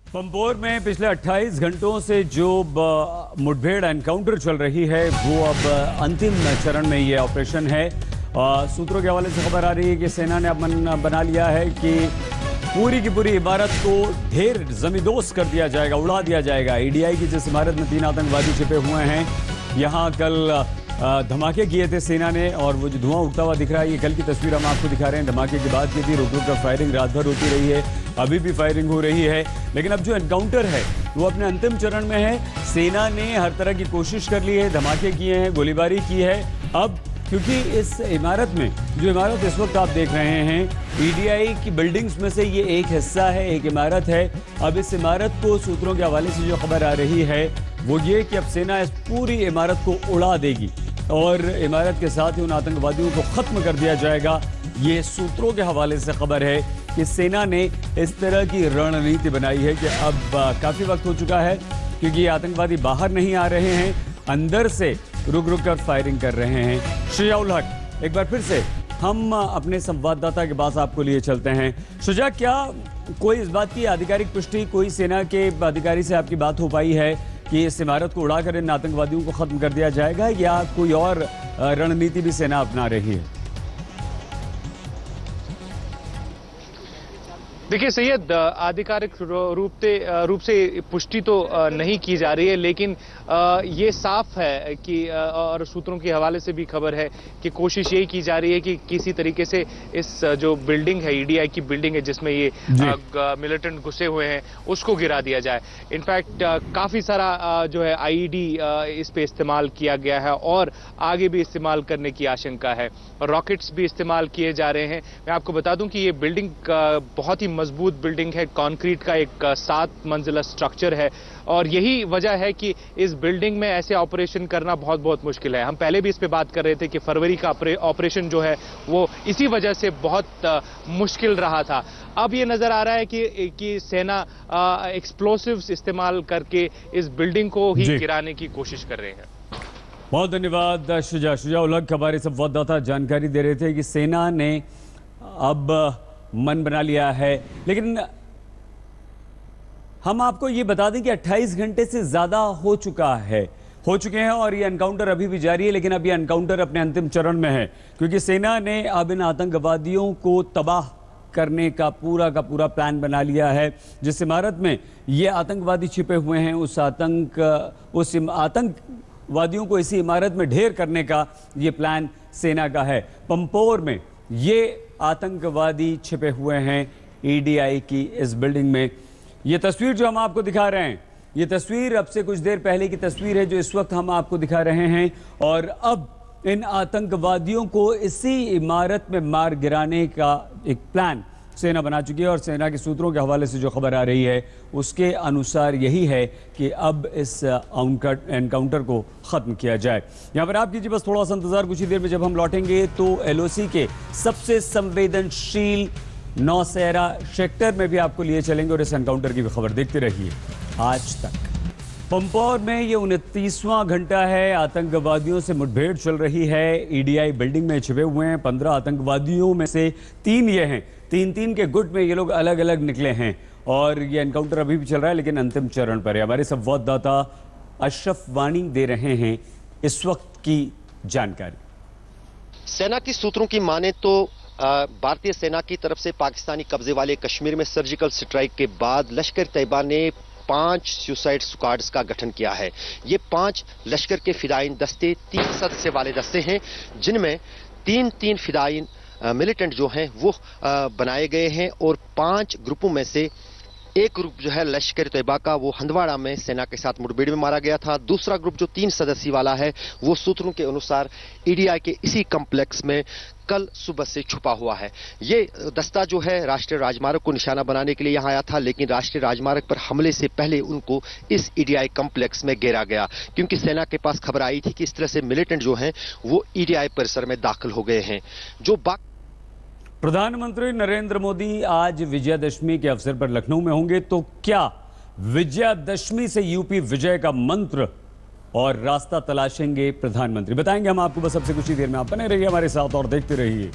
पंपोर में पिछले 28 घंटों से जो मुठभेड़ एनकाउंटर चल रही है वो अब अंतिम चरण में ये ऑपरेशन है। सूत्रों के हवाले से खबर आ रही है कि सेना ने अब मन बना लिया है कि पूरी की पूरी इमारत को ढेर जमींदोज कर दिया जाएगा, उड़ा दिया जाएगा। ईडीआई की जिस इमारत में 3 आतंकवादी छिपे हुए हैं, यहाँ कल धमाके किए थे सेना ने, और वो जो धुआं उठता हुआ दिख रहा है ये कल की तस्वीर हम आपको दिखा रहे हैं। धमाके के बाद की थी, रुक रुक कर फायरिंग रात भर होती रही है, अभी भी फायरिंग हो रही है। लेकिन अब जो एनकाउंटर है वो अपने अंतिम चरण में है। सेना ने हर तरह की कोशिश कर ली है, धमाके किए हैं, गोलीबारी की है। अब क्योंकि इस इमारत में, जो इमारत इस वक्त आप देख रहे हैं, ईडीआई की बिल्डिंग्स में से ये एक हिस्सा है, एक इमारत है। अब इस इमारत को सूत्रों के हवाले से जो खबर आ रही है वो ये कि अब सेना इस पूरी इमारत को उड़ा देगी और इमारत के साथ ही उन आतंकवादियों को खत्म कर दिया जाएगा। ये सूत्रों के हवाले से खबर है कि सेना ने इस तरह की रणनीति बनाई है कि अब काफ़ी वक्त हो चुका है, क्योंकि ये आतंकवादी बाहर नहीं आ रहे हैं, अंदर से रुक रुक कर फायरिंग कर रहे हैं। शुजा उल हक, एक बार फिर से हम अपने संवाददाता के पास आपको लिए चलते हैं। शुजा, क्या कोई इस बात की आधिकारिक पुष्टि कोई सेना के अधिकारी से आपकी बात हो पाई है कि इस इमारत को उड़ाकर इन आतंकवादियों को खत्म कर दिया जाएगा, या कोई और रणनीति भी सेना अपना रही है? देखिए सैयद, आधिकारिक रूप से पुष्टि तो नहीं की जा रही है, लेकिन ये साफ है कि और सूत्रों के हवाले से भी खबर है कि कोशिश यही की जा रही है कि किसी तरीके से इस जो बिल्डिंग है, ईडीआई की बिल्डिंग है जिसमें ये मिलिटेंट घुसे हुए हैं, उसको गिरा दिया जाए। इनफैक्ट काफ़ी सारा जो है आईईडी इस पे इस्तेमाल किया गया है और आगे भी इस्तेमाल करने की आशंका है। रॉकेट्स भी इस्तेमाल किए जा रहे हैं। मैं आपको बता दूं कि ये बिल्डिंग बहुत ही मजबूत बिल्डिंग है, कंक्रीट का एक 7 मंजिला स्ट्रक्चर है, और यही वजह है कि इस बिल्डिंग में ऐसे ऑपरेशन करना बहुत बहुत मुश्किल है। हम पहले भी इस पे बात कर रहे थे कि फरवरी का ऑपरेशन जो है वो इसी वजह से बहुत मुश्किल रहा था। अब ये नजर आ रहा है कि सेना एक्सप्लोसिव्स इस्तेमाल करके इस बिल्डिंग को ही गिराने की कोशिश कर रहे हैं। बहुत धन्यवाद शुजा उल हक, हमारे संवाददाता जानकारी दे रहे थे कि सेना ने अब मन बना लिया है। लेकिन हम आपको ये बता दें कि 28 घंटे से ज्यादा हो चुके हैं और ये एनकाउंटर अभी भी जारी है। लेकिन अब ये एनकाउंटर अपने अंतिम चरण में है, क्योंकि सेना ने अब इन आतंकवादियों को तबाह करने का पूरा प्लान बना लिया है। जिस इमारत में ये आतंकवादी छिपे हुए हैं, उस आतंकवादियों को इसी इमारत में ढेर करने का ये प्लान सेना का है। पंपोर में ये आतंकवादी छिपे हुए हैं ईडीआई की इस बिल्डिंग में। ये तस्वीर जो हम आपको दिखा रहे हैं, ये तस्वीर अब से कुछ देर पहले की तस्वीर है जो इस वक्त हम आपको दिखा रहे हैं। और अब इन आतंकवादियों को इसी इमारत में मार गिराने का एक प्लान सेना बना चुकी है। और सेना के सूत्रों के हवाले से जो खबर आ रही है उसके अनुसार यही है कि अब इस एनकाउंटर को खत्म किया जाए। यहाँ पर आप कीजिए बस थोड़ा सा इंतजार, कुछ ही देर में जब हम लौटेंगे तो एलओसी के सबसे संवेदनशील नौशहरा सेक्टर में भी आपको लिए चलेंगे और इस एनकाउंटर की भी खबर देखते रहिए आज तक। पंपोर में ये 29वां घंटा है, आतंकवादियों से मुठभेड़ चल रही है। ईडीआई बिल्डिंग में छिपे हुए हैं 15 आतंकवादियों में से 3 ये हैं, 3-3 के गुट में ये लोग अलग अलग निकले हैं और ये एनकाउंटर अभी भी चल रहा है, लेकिन अंतिम चरण पर है। हमारे संवाददाता अशरफ वाणी दे रहे हैं इस वक्त की जानकारी। सेना की सूत्रों की माने तो भारतीय सेना की तरफ से पाकिस्तानी कब्जे वाले कश्मीर में सर्जिकल स्ट्राइक के बाद लश्कर तैयबा ने 5 सुसाइड स्क्वाड्स का गठन किया है। ये 5 लश्कर के फिदायीन दस्ते 3 सदस्य वाले दस्ते हैं, जिनमें 3-3 फिदायीन मिलिटेंट जो हैं वो बनाए गए हैं, और 5 ग्रुपों में से एक ग्रुप जो है लश्कर तैयबा का, वो हंदवाड़ा में सेना के साथ मुठभेड़ में मारा गया था। दूसरा ग्रुप जो 3 सदस्य वाला है वो सूत्रों के अनुसार ईडीआई के इसी कॉम्प्लेक्स में कल सुबह से छुपा हुआ है। ये दस्ता जो है राष्ट्रीय राजमार्ग को निशाना बनाने के लिए यहाँ आया था, लेकिन राष्ट्रीय राजमार्ग पर हमले से पहले उनको इस ईडीआई कॉम्प्लेक्स में घेरा गया, क्योंकि सेना के पास खबर आई थी कि इस तरह से मिलिटेंट जो हैं वो ईडीआई परिसर में दाखिल हो गए हैं। प्रधानमंत्री नरेंद्र मोदी आज विजयादशमी के अवसर पर लखनऊ में होंगे, तो क्या विजयादशमी से यूपी विजय का मंत्र और रास्ता तलाशेंगे प्रधानमंत्री? बताएंगे हम आपको बस सबसे कुछ ही देर में। आप बने रहिए हमारे साथ और देखते रहिए